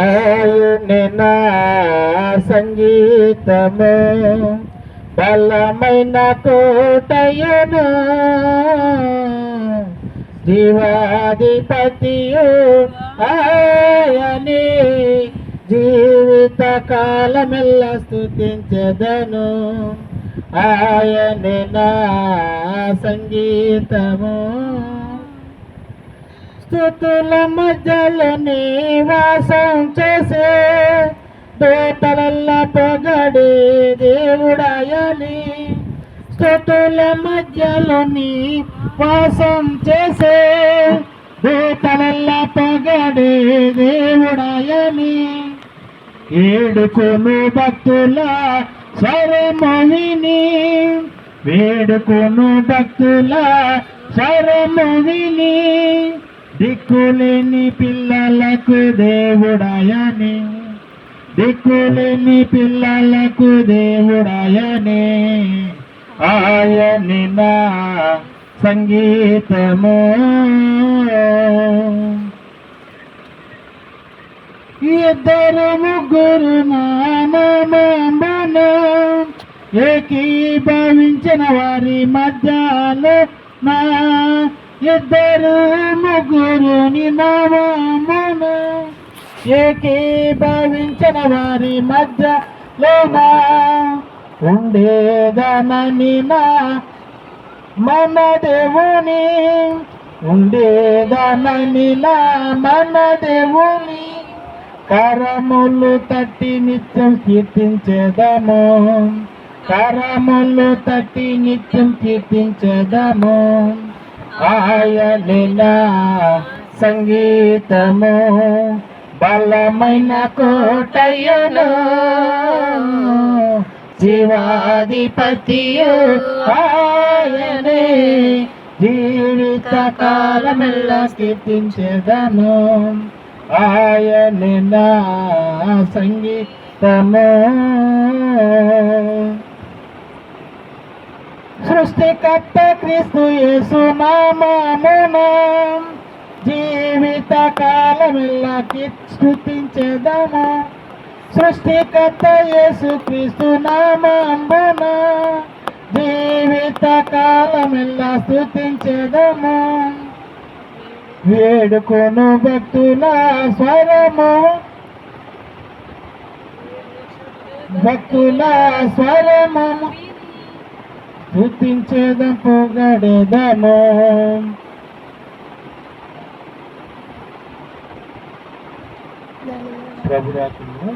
ఆయనే నా సంగీతము, బలమైన కోటయును, జీవాధిపతియు ఆయనే, జీవిత కాలమెల్ల స్తుతించెదను. ఆయనే నా సంగీతము, స్తుతుల మధ్యలో నివాసం చేసే, దూతలల్ల పొగడే దేవుడాయని. స్తుతుల మధ్యలో నివాసం చేసే, దూతలల్ల పొగడే దేవుడాయని. ఏడుకొను భక్తుల శరమోహిని, వేడుకొను భక్తుల శరమోహిని, దిక్కులేని పిల్లలకు దేవుడాయని, దిక్కులేని పిల్లలకు దేవుడాయని. ఆయనే నా సంగీతము, ఇద్దరు ముగ్గురు నామమున ఏకీభవించిన వారి మధ్యలో నా, ఇద్దరు ముగ్గురు నామమున ఏకీభవించిన వారి మధ్యలో నా, ఉండేదనని నా మన దేవుని, ఉండేదనని నా మన దేవుని. కరములు తట్టి నిత్యం కీర్తించేదము, కరములు తట్టి నిత్యం కీర్తించేదము. ఆయనే నా సంగీతము, బలమైన కోటయును, జీవాధిపతియు ఆయనే, జీవిత కాలమెల్ల కీర్తించెదను. ఆయనే నా సంగీతము, సృష్టికర్త క్రీస్తు యేసు నామమున జీవిత కాలమెల్లా స్తుతించెదము. సృష్టికర్త యేసు క్రీస్తు నామమున జీవిత కాలమెల్లా స్తుతించెదము. వేడుకొను భక్తుల స్వరము, భక్తుల స్వరము, స్తుతించెదము పొగడెదము. ప్రభురాత్రులు